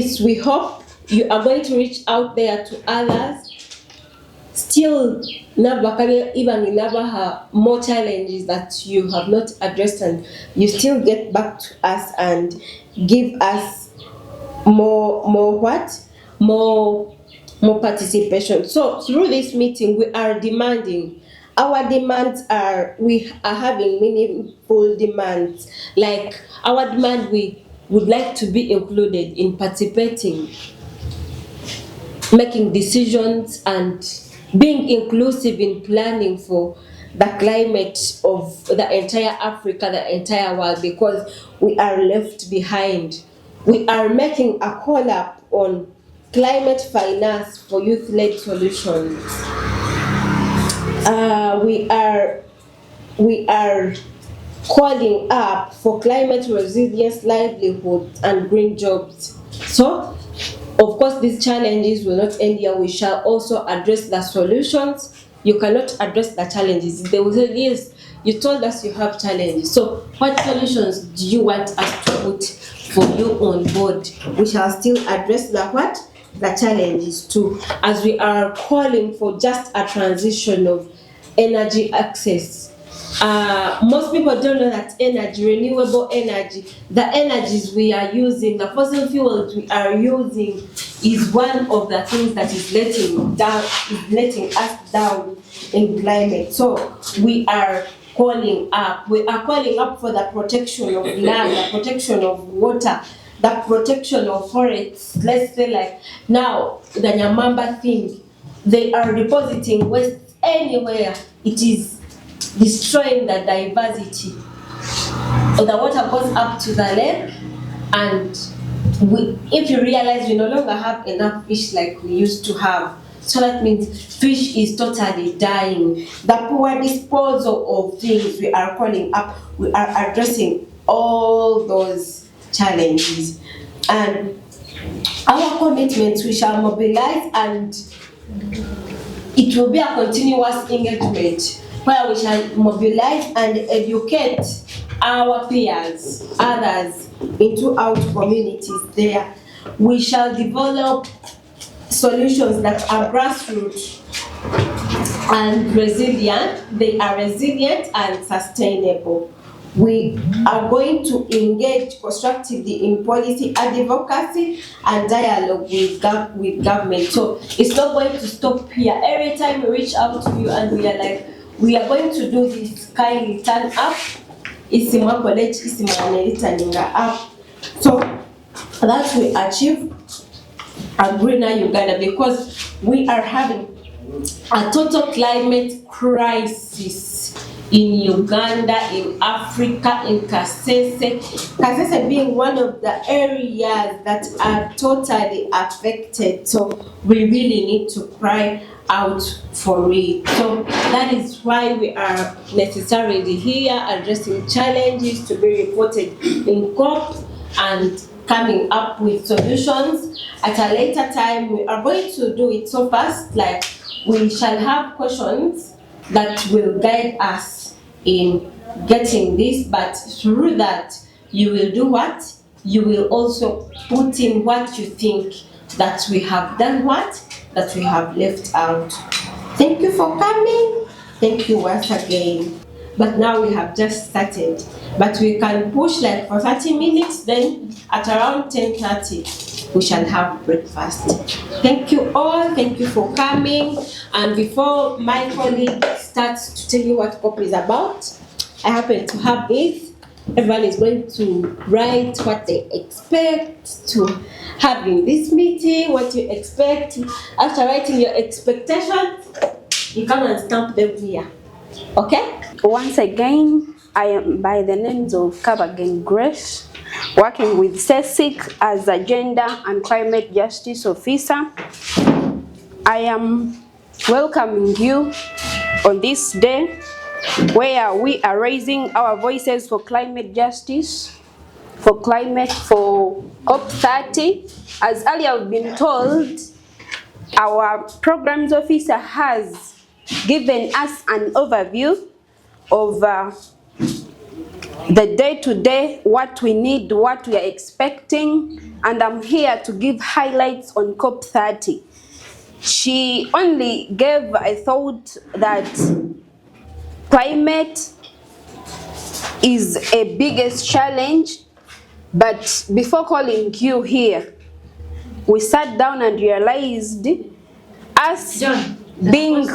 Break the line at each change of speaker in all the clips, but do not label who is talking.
this, we hope you are going to reach out there to others. Still, even you never have more challenges that you have not addressed, and you still get back to us and give us more participation. So through this meeting, we are demanding. Our demands are, we are having meaningful demands. Like our demand, we would like to be included in participating, making decisions, and being inclusive in planning for the climate of the entire Africa, the entire world, because we are left behind. We are making a call up on climate finance for youth-led solutions. We are calling up for climate resilience, livelihoods, and green jobs. So, of course, these challenges will not end here. We shall also address the solutions. You cannot address the challenges. They will say, yes, you told us you have challenges. So what solutions do you want us to put for you on board? We shall still address the what? The challenges too, as we are calling for just a transition of energy access. Most people don't know that energy, renewable energy, the energies we are using, the fossil fuels we are using, is one of the things that is letting us down in climate. So we are calling up for the protection of land, the protection of water, the protection of forests. Let's say, like now, the Nyamamba thing, they are depositing waste anywhere. It is destroying the diversity. So the water goes up to the lake, and if you realize, we no longer have enough fish like we used to have. So that means fish is totally dying. The poor disposal of things, we are calling up, we are addressing all those challenges. And our commitments, we shall mobilize, and it will be a continuous engagement where we shall mobilize and educate our peers, others, into our communities there. We shall develop solutions that are grassroots and resilient. They are resilient and sustainable. We are going to engage constructively in policy advocacy and dialogue with government. So it's not going to stop here. Every time we reach out to you and we are like, we are going to do this, kindly turn up. So that we achieve a greener Uganda, because we are having a total climate crisis in Uganda, in Africa, in CECIC. CECIC being one of the areas that are totally affected. So we really need to cry out for it. So that is why we are necessarily here, addressing challenges to be reported in COP and coming up with solutions. At a later time, we are going to do it so fast, like we shall have questions that will guide us in getting this, but through that, you will do what? You will also put in what you think that we have done, that we have left out. Thank you for coming. Thank you once again. But now we have just started. But we can push like for 30 minutes, then at around 10:30, we shall have breakfast. Thank you all. Thank you for coming. And before my colleague starts to tell you what COP is about, I happen to have this. Everyone is going to write what they expect to have in this meeting, what you expect. After writing your expectations, you come and stamp them here. Okay?
Once again, I am by the names of Kabagen Grace, working with CECIC as a Gender and Climate Justice Officer. I am welcoming you on this day where we are raising our voices for climate justice, for COP30. As earlier we've been told, our programs officer has given us an overview of the day-to-day, what we need, what we are expecting, and I'm here to give highlights on COP30. She only gave a thought that climate is a biggest challenge, but before calling you here, we sat down and realized us
John,
being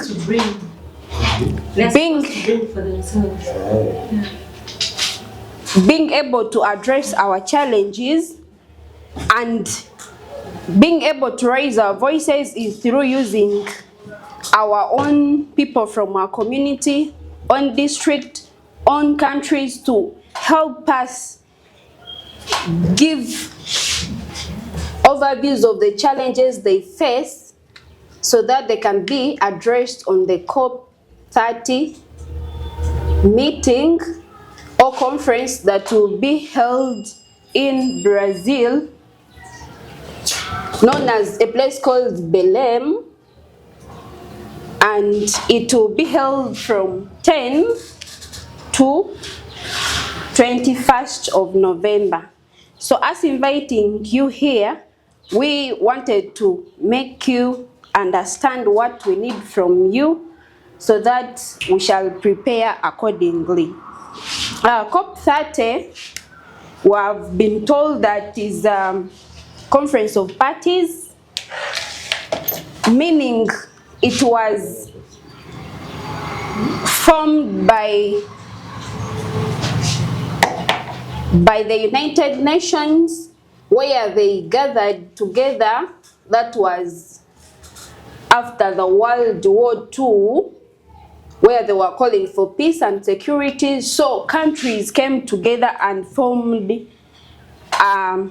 being able to address our challenges and being able to raise our voices is through using our own people from our community, own district, own countries to help us give overviews of the challenges they face so that they can be addressed on the COP30 meeting or conference that will be held in Brazil, known as a place called Belém, and it will be held from 10 to 21st of November. So us inviting you here, we wanted to make you understand what we need from you so that we shall prepare accordingly. COP30, we have been told that is a conference of parties, meaning it was formed by the United Nations, where they gathered together. That was after the World War II, where they were calling for peace and security. So countries came together and formed a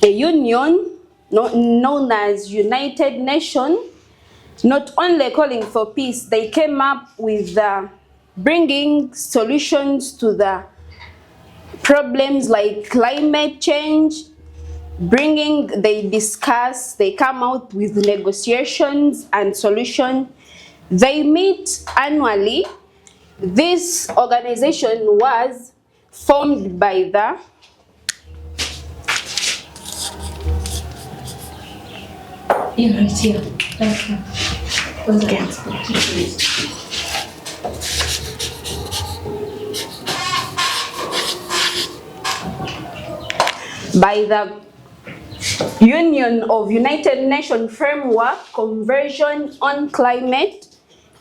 union known as United Nations, not only calling for peace, they came up with bringing solutions to the problems like climate change, they discuss, they come out with negotiations and solutions. They meet annually. This organization was formed by the Union of United Nations Framework Convention on Climate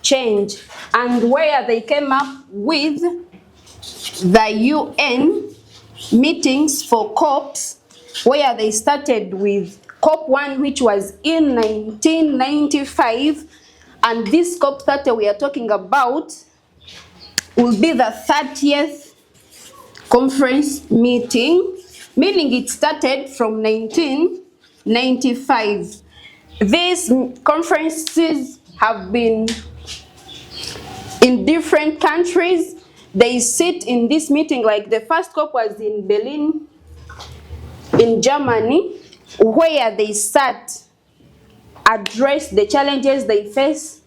Change, and where they came up with the UN meetings for COPs, where they started with COP1, which was in 1995, and this COP30 we are talking about will be the 30th conference meeting, meaning it started from 1995. These conferences have been in different countries. They sit in this meeting, like the first COP was in Berlin, in Germany, where they sat, address the challenges they face,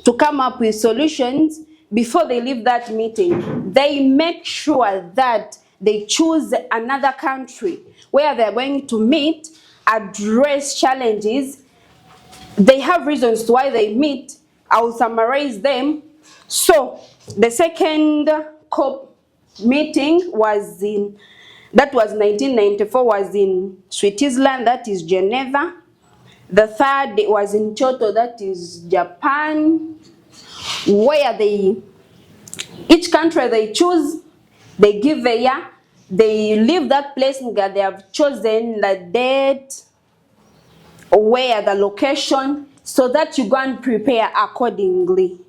to come up with solutions. Before they leave that meeting, they make sure that they choose another country where they're going to meet, address challenges. They have reasons to why they meet. I'll summarize them. So the second COP meeting was 1994, was in Switzerland, that is Geneva. The third was in Kyoto, that is Japan, where each country they choose, they give a year, they leave that place where they have chosen the date, where the location, so that you go and prepare accordingly.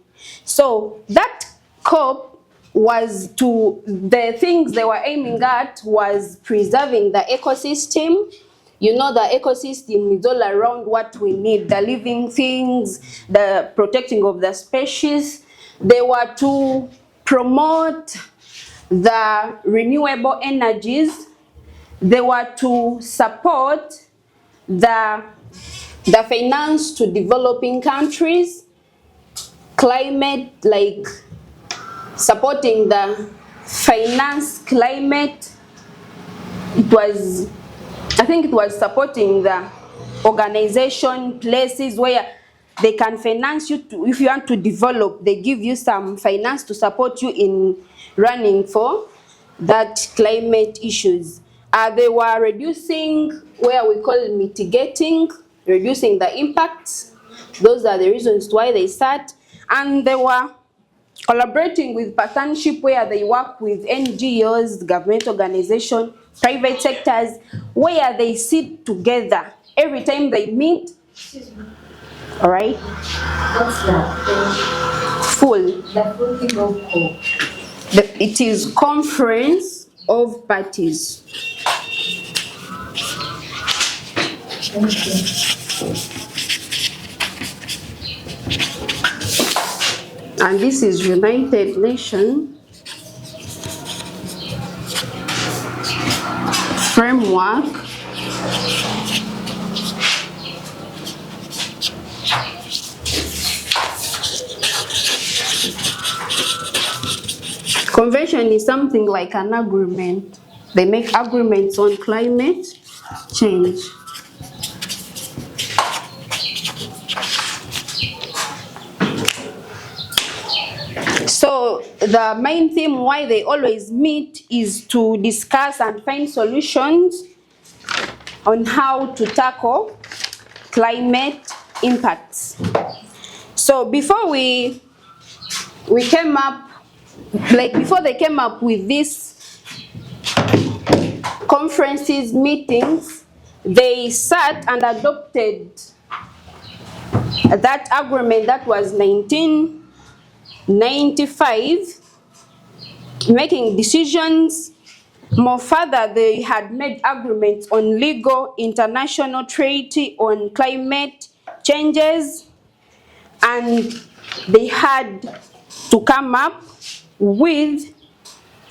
So that COP was the things they were aiming at was preserving the ecosystem. You know, the ecosystem is all around what we need, the living things, the protecting of the species. They were to promote the renewable energies. They were to support the finance to developing countries, climate, like supporting the finance climate. I think it was supporting the organization, places where they can finance you to, if you want to develop, they give you some finance to support you in running for that climate issues. They were reducing, where we call mitigating, reducing the impacts. Those are the reasons why they start. And they were collaborating with partnership, where they work with NGOs, government organizations, private sectors, where they sit together every time they meet. All right.
What's that?
Full.
The full thing of COP.
It is Conference of Parties. And this is United Nations framework convention is something like an agreement. They make agreements on climate change. So the main theme why they always meet is to discuss and find solutions on how to tackle climate impacts. So before we came up, before they came up with these conferences, meetings, they sat and adopted that agreement that was 1995, making decisions. More further, they had made agreements on legal international treaty on climate changes, and they had to come up with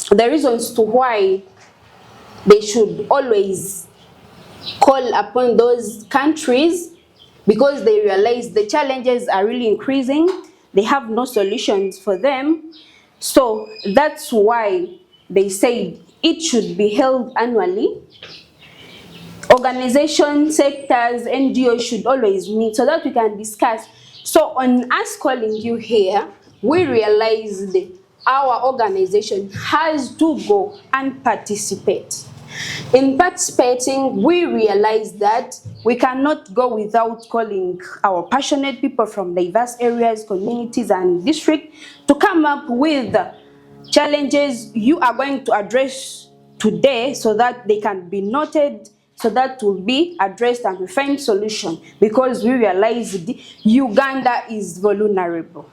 the reasons to why they should always call upon those countries, because they realize the challenges are really increasing. They have no solutions for them. So that's why they said it should be held annually. Organizations, sectors, NGOs should always meet so that we can discuss. So on us calling you here, we realized our organization has to go and participate. In participating, we realized that we cannot go without calling our passionate people from diverse areas, communities, and districts to come up with challenges you are going to address today, so that they can be noted, so that will be addressed and we find solution, because we realize Uganda is vulnerable.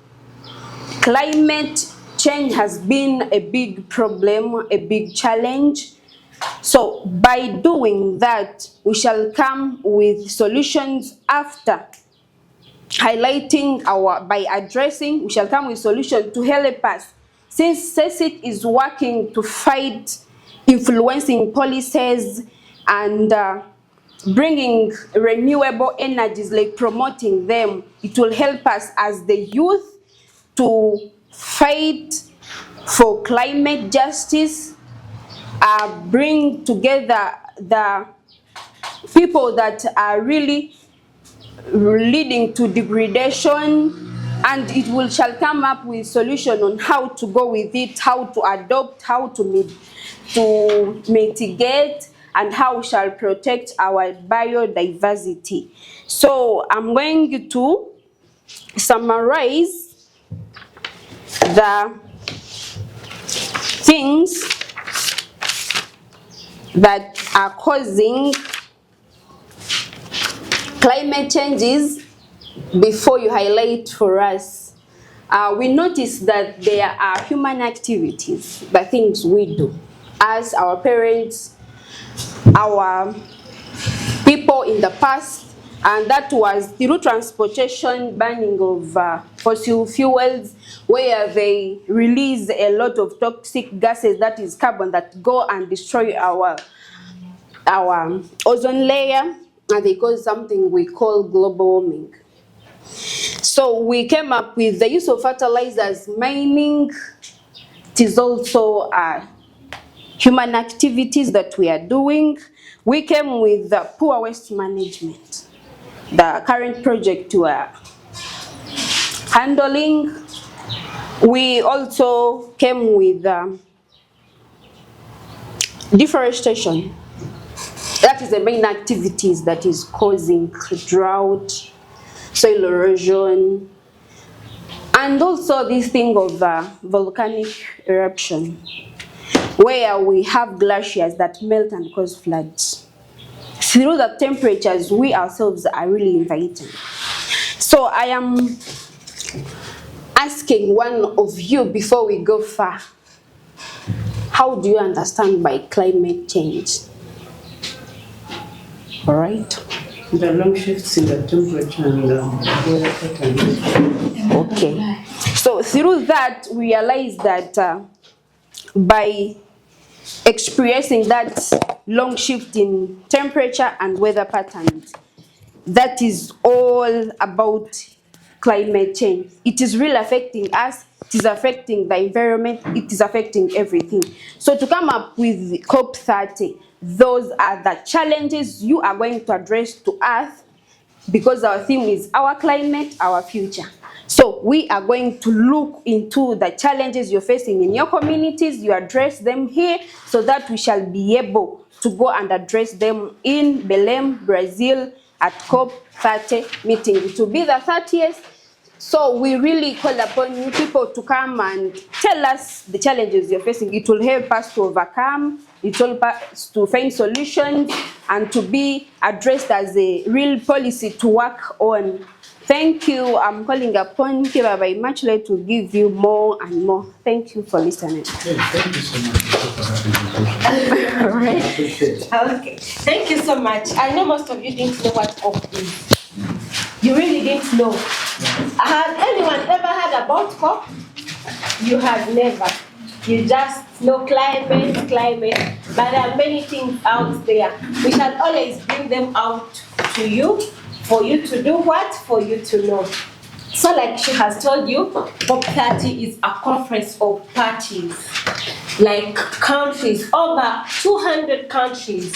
Climate change has been a big problem, a big challenge. So by doing that, we shall come with solutions after highlighting by addressing, we shall come with solutions to help us. Since CECIC is working to fight influencing policies and bringing renewable energies, like promoting them, it will help us as the youth to fight for climate justice, bring together the people that are really leading to degradation, and it shall come up with solution on how to go with it, how to adopt, how to mitigate, and how we shall protect our biodiversity. So I'm going to summarize the things that are causing climate changes before you highlight for us. We notice that there are human activities, the things we do as our parents, our people in the past, and that was through transportation, burning of fossil fuels, where they release a lot of toxic gases, that is carbon, that go and destroy our ozone layer, and they cause something we call global warming. So we came up with the use of fertilizers, mining, It is also human activities that we are doing. We came with poor waste management, the current project we are handling. We also came with deforestation. That is the main activities that is causing drought, soil erosion, and also this thing of volcanic eruption, where we have glaciers that melt and cause floods. Through the temperatures, we ourselves are really inviting. So I am asking one of you before we go far, how do you understand by climate change? All right.
The long shifts in the temperature and weather pattern.
Okay. So through that, we realize that by experiencing that long shift in temperature and weather patterns, that is all about climate change. It is really affecting us, it is affecting the environment, it is affecting everything. So to come up with COP30, those are the challenges you are going to address to Earth, because our theme is our climate, our future. So we are going to look into the challenges you're facing in your communities, you address them here, so that we shall be able to go and address them in Belém, Brazil, at COP30 meeting. It will be the 30th. So we really call upon you people to come and tell us the challenges you're facing. It will help us to overcome, it will help us to find solutions and to be addressed as a real policy to work on. Thank you. I'm calling upon Kiba by Matchlet to give you more and more. Thank you for listening.
Thank you so much for that.
All right.
Okay, thank you so much. I know most of you didn't know what COP is. You really didn't know. Has anyone ever heard about COP? You have never. You just know climate, but there are many things out there. We shall always bring them out to you, for you to do what? For you to know. So like she has told you, COP30 is a conference of parties, like countries, over 200 countries,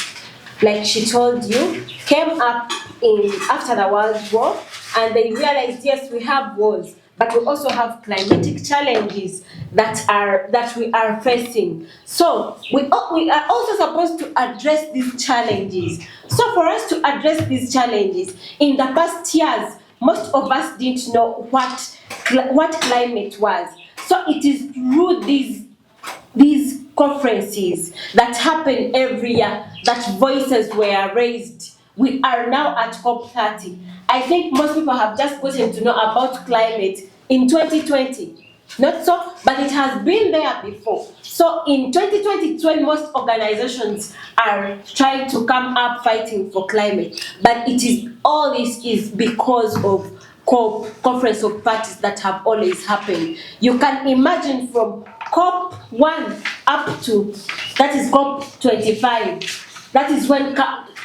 like she told you, came up in after the World War, and they realized, yes, we have wars, but we also have climatic challenges that we are facing. So we are also supposed to address these challenges. So for us to address these challenges, in the past years, most of us didn't know what climate was. So it is through these conferences that happen every year that voices were raised. We are now at COP30. I think most people have just gotten to know about climate in 2020. Not so, but it has been there before. So in 2020, when most organizations are trying to come up fighting for climate, but it is all this is because of COP, conference of parties that have always happened. You can imagine from COP1 up to, that is COP25. That is when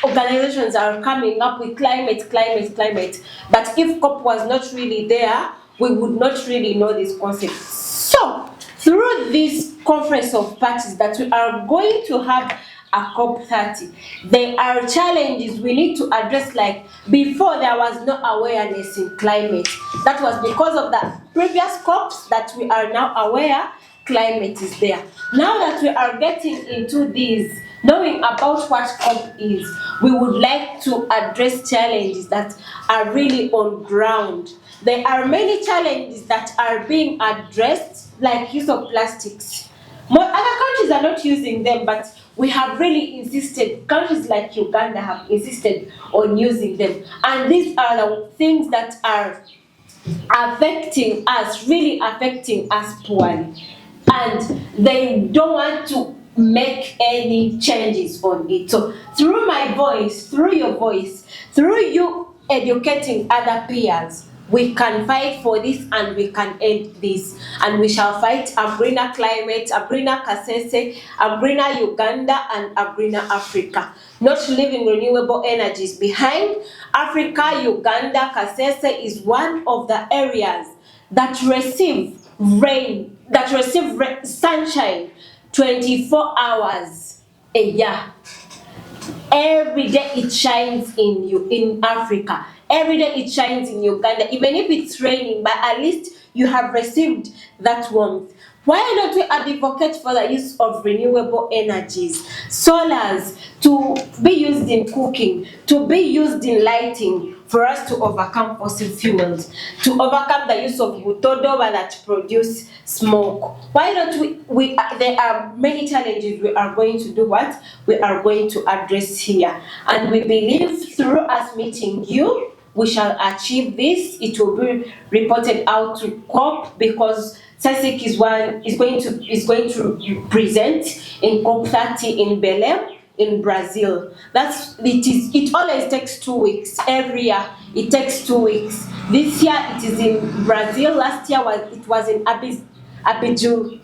organizations are coming up with climate. But if COP was not really there, we would not really know this concept. So, through this conference of parties that we are going to have a COP30, there are challenges we need to address. Like before, there was no awareness in climate. That was because of the previous COPs that we are now aware climate is there. Now that we are getting into these, knowing about what COP is, we would like to address challenges that are really on ground. There are many challenges that are being addressed, like use of plastics. More other countries are not using them, but we have really insisted, countries like Uganda have insisted on using them. And these are the things that are affecting us, really affecting us poorly. And they don't want to make any changes on it. So through my voice, through your voice, through you educating other peers, we can fight for this and we can end this. And we shall fight a greener climate, a greener CECIC, a greener Uganda, and a greener Africa. Not leaving renewable energies behind. Africa, Uganda, CECIC is one of the areas that receive rain, that receive sunshine 24 hours a year. Every day it shines in Africa. Every day it shines in Uganda. Even if it's raining, but at least you have received that warmth. Why not we advocate for the use of renewable energies, solars, to be used in cooking, to be used in lighting, for us to overcome fossil fuels, to overcome the use of butodoba that produce smoke? Why don't we there are many challenges we are going to do what? We are going to address here. And we believe through us meeting you, we shall achieve this. It will be reported out to COP, because CECIC is going to present in COP30 in Belém, in Brazil. It always takes 2 weeks. Every year it takes 2 weeks. This year it is in Brazil. Last year it was in Abidjan.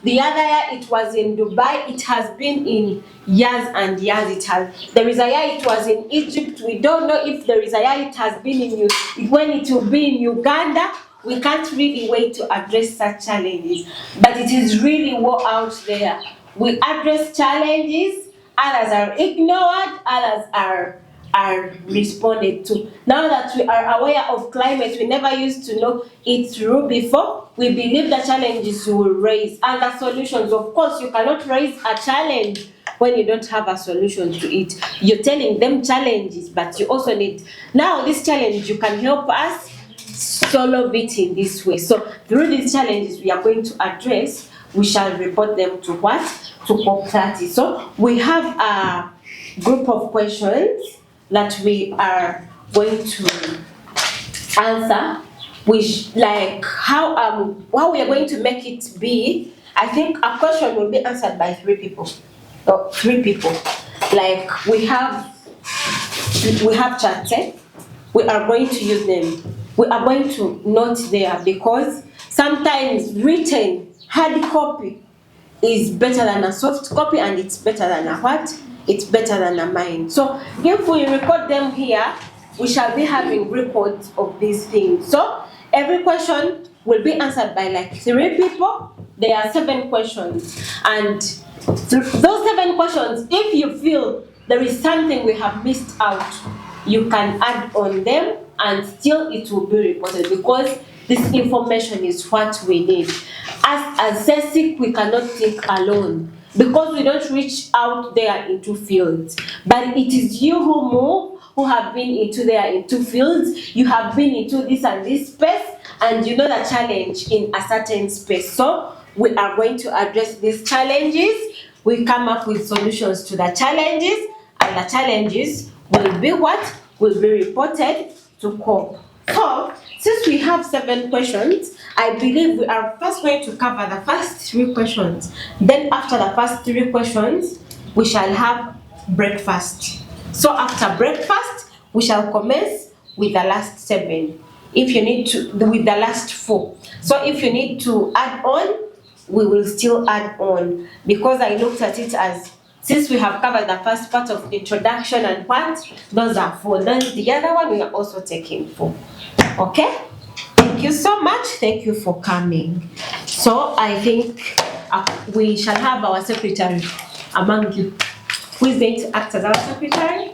The other year it was in Dubai. It has been in years and years. There is a year it was in Egypt. We don't know if there is a year it has been when it will be in Uganda. We can't really wait to address such challenges, but it is really war out there. We address challenges, others are ignored, others are responded to. Now that we are aware of climate, we never used to know it through before. We believe the challenges you will raise and the solutions. Of course, you cannot raise a challenge when you don't have a solution to it. You're telling them challenges, but you also need, now this challenge, you can help us solve it in this way. So through these challenges we are going to address, we shall report them to what? To COP30. So we have a group of questions that we are going to answer, which like how we are going to make it be. I think a question will be answered by 3 people. Or 3 people. Like we have chat. We are going to use them. We are going to note there, because sometimes written hard copy is better than a soft copy, and it's better than a what? It's better than a mind. So if we record them here, we shall be having records of these things. So every question will be answered by like 3 people. There are 7 questions, and those 7 questions, if you feel there is something we have missed out, you can add on them, and still it will be reported, because this information is what we need. As CECIC, we cannot think alone, because we don't reach out there into fields. But it is you who move, who have been into fields. You have been into this and this space, and you know the challenge in a certain space. So we are going to address these challenges. We come up with solutions to the challenges, and the challenges will be what? Will be reported to COP. So, since we have 7 questions, I believe we are first going to cover the first 3 questions. Then after the first 3 questions, we shall have breakfast. So after breakfast, we shall commence with the last 7. If you need to, with the last 4. So if you need to add on, we will still add on, because I looked at it as, since we have covered the first part of introduction and what, those are 4. Then the other one we are also taking 4. Okay? Thank you so much. Thank you for coming. So I think we shall have our secretary among you. Who is going to act as our secretary?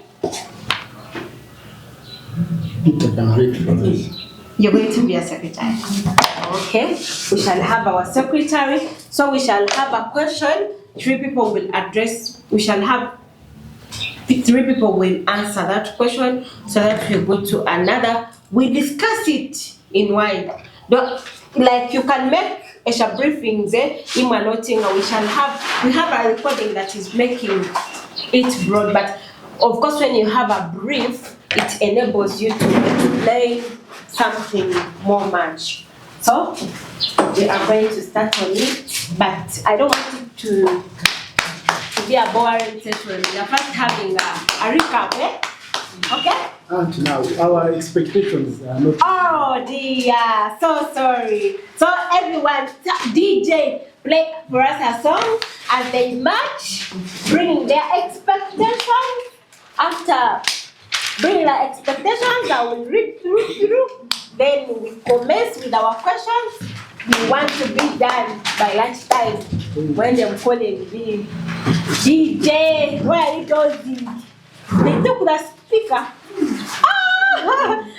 You're going to be a secretary. Okay? We shall have our secretary. So we shall have a question. 3 people will address. We shall have 3 people will answer that question, so that we go to another. We discuss it in wide. Like you can make a briefing there, we have a recording that is making it broad, but of course when you have a brief, it enables you to play something more much. So we are going to start on it, but I don't want it to be a boring session. We are first having a recap, eh? Okay?
And now, our expectations are not...
Oh dear, so sorry. So everyone, DJ, play for us a song as they march, bringing their expectations. After bringing their expectations, I will read through then we commence with our questions. We want to be done by lunchtime when they're calling me. DJ, where are you going? They took the speaker.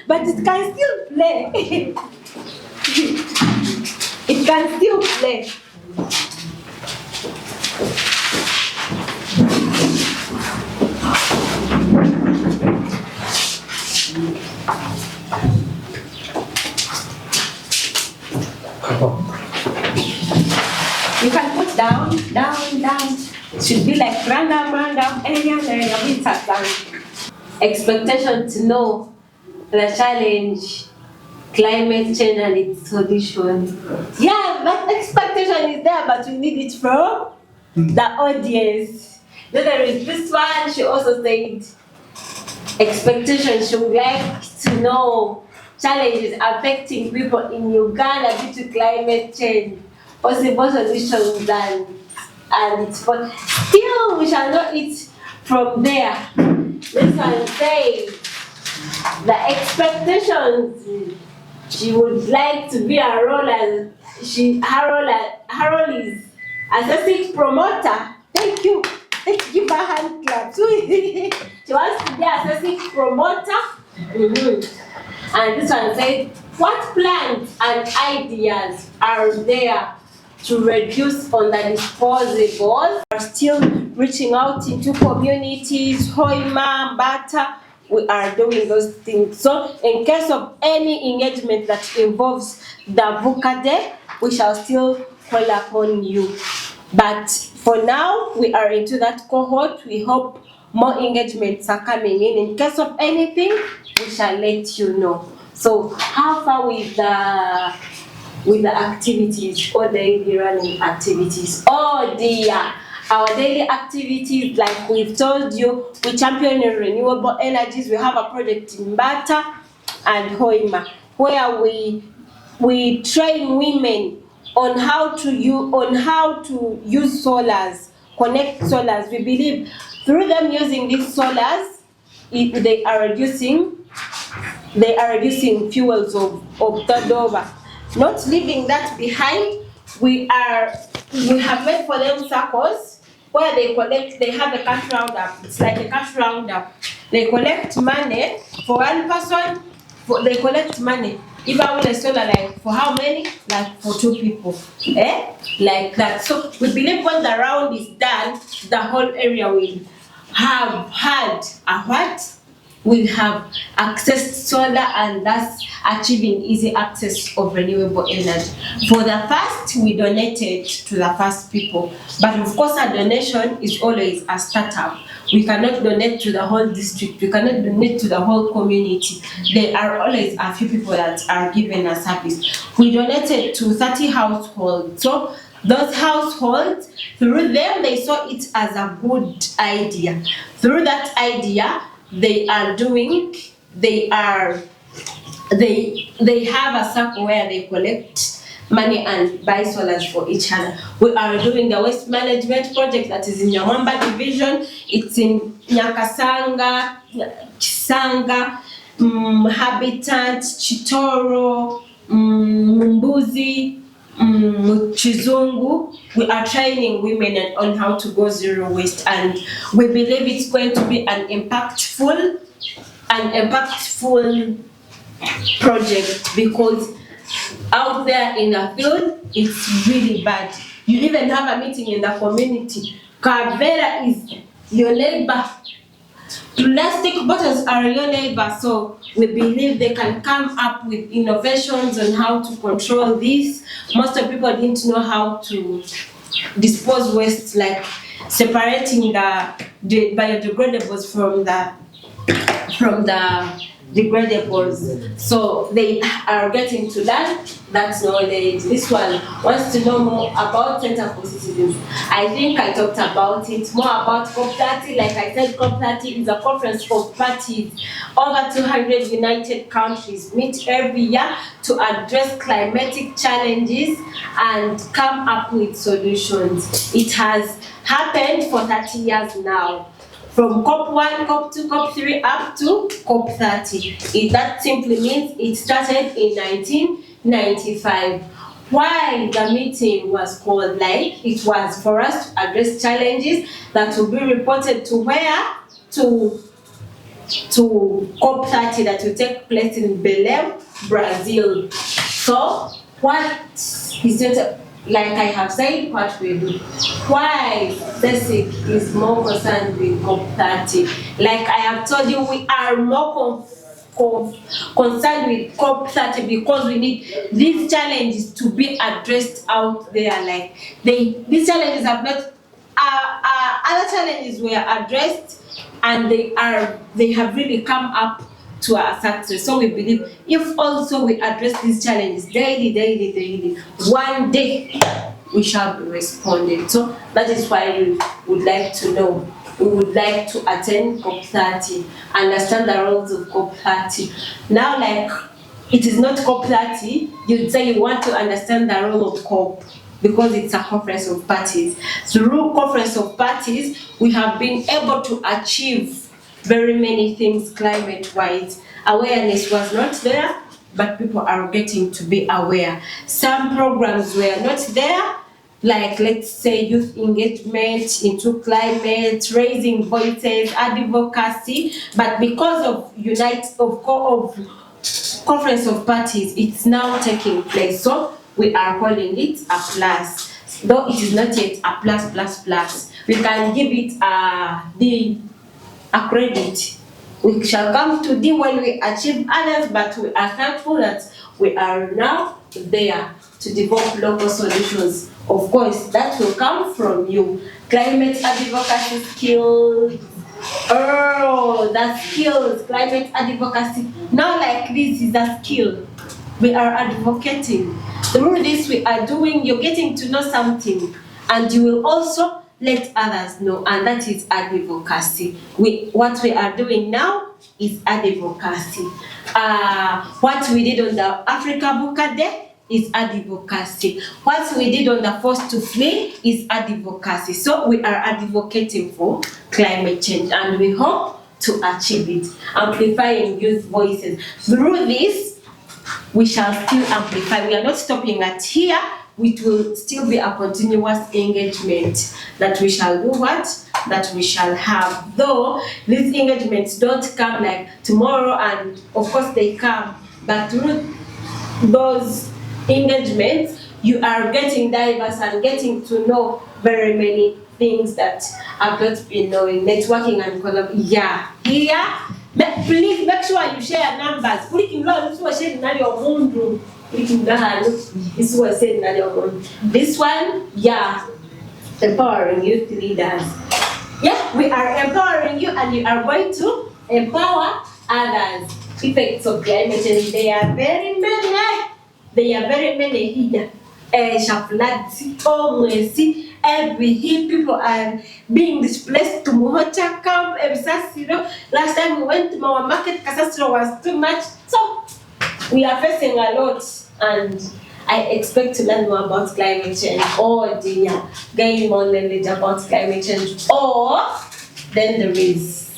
But it can still play. It can still play. You can put down. It should be like random, area, with expectation to know the challenge, climate change and its solution. Yeah, that expectation is there, but we need it from the audience. Then there is this one, she also said, expectation, she would like to know challenges affecting people in Uganda due to climate change, possible solutions and still we shall not eat from there. This one says the expectations she would like to be a role as her role is as a CECIC promoter. Thank you. Let's give her a hand clap. She wants to be a CECIC promoter. And this one said, what plans and ideas are there to reduce on the disposables? We are still reaching out into communities, Hoima, Bata, we are doing those things. So in case of any engagement that involves the VUCA Day, we shall still call upon you. But for now, we are into that cohort. We hope more engagements are coming in. In case of anything, we shall let you know. So how far with the activities or daily running activities? Oh dear, our daily activities, like we've told you, we champion renewable energies. We have a project in Bata and Hoima where we train women on how to use solars, connect solars. We believe through them using these solars, they are reducing fuels of turnover. Not leaving that behind, we have made for them circles where they have a cash roundup. It's like a cash roundup. They collect money for one person, they collect money. Even with a solar, like for how many? Like for 2 people. Like that. So we believe when the round is done, the whole area will have had a what? Will have accessed solar and thus achieving easy access of renewable energy. For the first, we donated to the first people. But of course, a donation is always a startup. We cannot donate to the whole district. We cannot donate to the whole community. There are always a few people that are given a service. We donated to 30 households. So those households, through them, they saw it as a good idea. Through that idea, they have a circle where they collect money and buy solars for each other. We are doing the waste management project that is in Nyamwamba division. It's in Nyakasanga, Kisanga, Habitat, Chitoro, Mbuzi, Chizungu. We are training women on how to go zero waste, and we believe it's going to be an impactful project, because out there in the field it's really bad. You even have a meeting in the community. Carvera is your neighbor. Plastic bottles are your neighbor, so we believe they can come up with innovations on how to control this. Most of people didn't know how to dispose waste, like separating the biodegradables from the degradables. So they are getting to that knowledge. This one wants to know more about Center for Citizens. I think I talked about it, more about COP30. Like I said, COP30 is a conference of parties. Over 200 united countries meet every year to address climatic challenges and come up with solutions. It has happened for 30 years now. from COP1, COP2, COP3 up to COP30. That simply means it started in 1995. Why the meeting was called like, it was for us to address challenges that will be reported to where? To COP30 that will take place in Belém, Brazil. So what is it, like I have said, what we do? Why CECIC is more concerned with COP30? Like I have told you, we are more concerned with COP30 because we need these challenges to be addressed out there. Like these challenges have not, other challenges were addressed and they have really come up to our success. So we believe if also we address these challenges daily, one day we shall be responding. So that is why we would like to know. We would like to attend COP30, understand the roles of COP30. Now, like, it is not COP30, you'd say you want to understand the role of COP because it's a conference of parties. Through conference of parties, we have been able to achieve very many things climate-wise. Awareness was not there, but people are getting to be aware. Some programs were not there, like let's say youth engagement into climate, raising voices, advocacy, but because of conference of parties, it's now taking place. So we are calling it a plus, though it is not yet a plus. We can give it a credit. We shall come to D when we achieve others, but we are thankful that we are now there to develop local solutions. Of course, that will come from you. Climate advocacy skills. Oh, the skills, climate advocacy. Now like this is a skill. We are advocating. Through this we are doing, you're getting to know something, and you will also let others know, and that is advocacy. What we are doing now is advocacy. What we did on the Africa Buka Day is advocacy. What we did on the Forced to Flee is advocacy. So we are advocating for climate change, and we hope to achieve it. Amplifying youth voices. Through this, we shall still amplify. We are not stopping at here. It will still be a continuous engagement that we shall do what? That we shall have. Though these engagements don't come like tomorrow, and of course they come, but through those engagements, you are getting diverse and getting to know very many things that have not been knowing. Networking and collaboration. Yeah. Here, please make sure you share numbers. This one, yeah, empowering youth leaders. Yeah, we are empowering you, and you are going to empower others. Effects of climate change, they are very many. There are very many here. Every here people are being displaced to Muhocha camp. Last time we went to our market, Kasasiro was too much. So we are facing a lot, and I expect to learn more about climate change, or gain more knowledge about climate change. Or then there is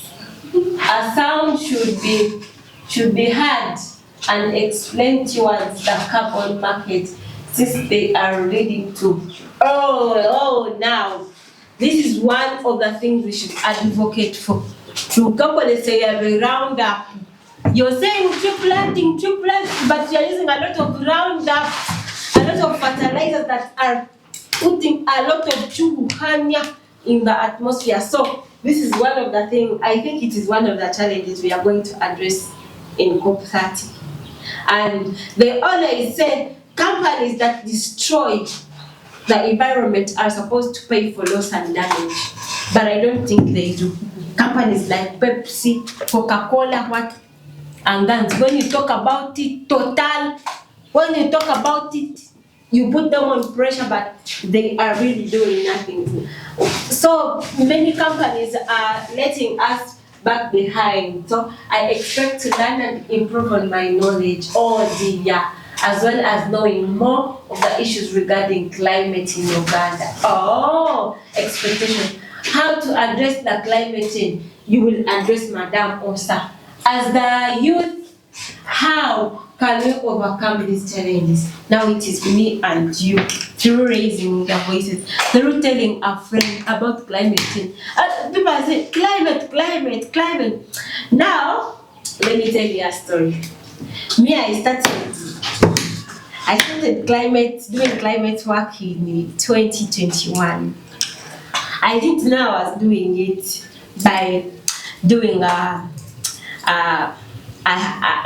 a sound should be heard and explain towards the carbon market, since they are leading to now. This is one of the things we should advocate for. To companies say a roundup. You're saying tree planting, but you're using a lot of roundup, a lot of fertilizers that are putting a lot of chuhanya in the atmosphere. So this is one of the things, I think it is one of the challenges we are going to address in COP30. And they always said companies that destroy the environment are supposed to pay for loss and damage, but I don't think they do. Companies like Pepsi, Coca-Cola, what? And then when you talk about it, Total, when you talk about it, you put them on pressure, but they are really doing nothing. So many companies are letting us back behind. So I expect to learn and improve on my knowledge, as well as knowing more of the issues regarding climate in Uganda. Expectation. how to address the climate change, you will address Madam Osa. As the youth, how can we overcome these challenges? Now it is me and you, through raising the voices, through telling a friend about climate change. People say, climate. Now, let me tell you a story. Me, I started doing climate work in 2021. I didn't know I was doing it by doing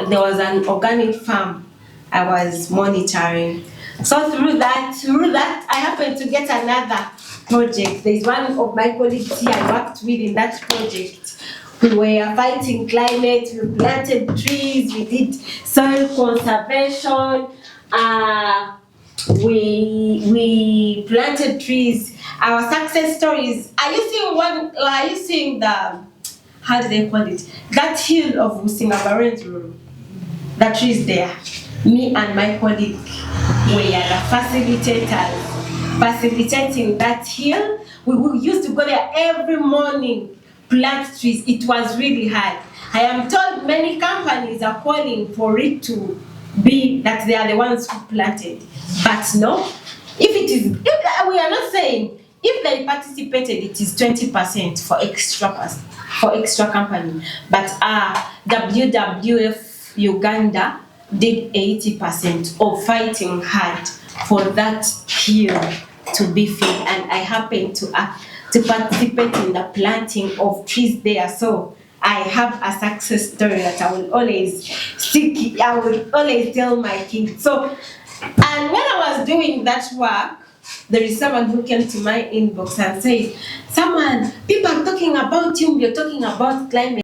there was an organic farm I was monitoring. So through that, I happened to get another project. There's one of my colleagues here I worked with in that project. We were fighting climate, we planted trees, we did soil conservation, we planted trees. Our success stories. Are you seeing the, how do they call it? That hill of Usingabarenzu, that trees there. Me and my colleague were the facilitators, facilitating that hill. We used to go there every morning, plant trees. It was really hard. I am told many companies are calling for it to be that they are the ones who planted. But no, if we are not saying, if they participated, it is 20% for extra company. But WWF Uganda did 80% of fighting hard for that hill to be filled, and I happened to participate in the planting of trees there. So I have a success story that I will always tell my kids. So, and when I was doing that work, there is someone who came to my inbox and said, people are talking about you, you're talking about climate.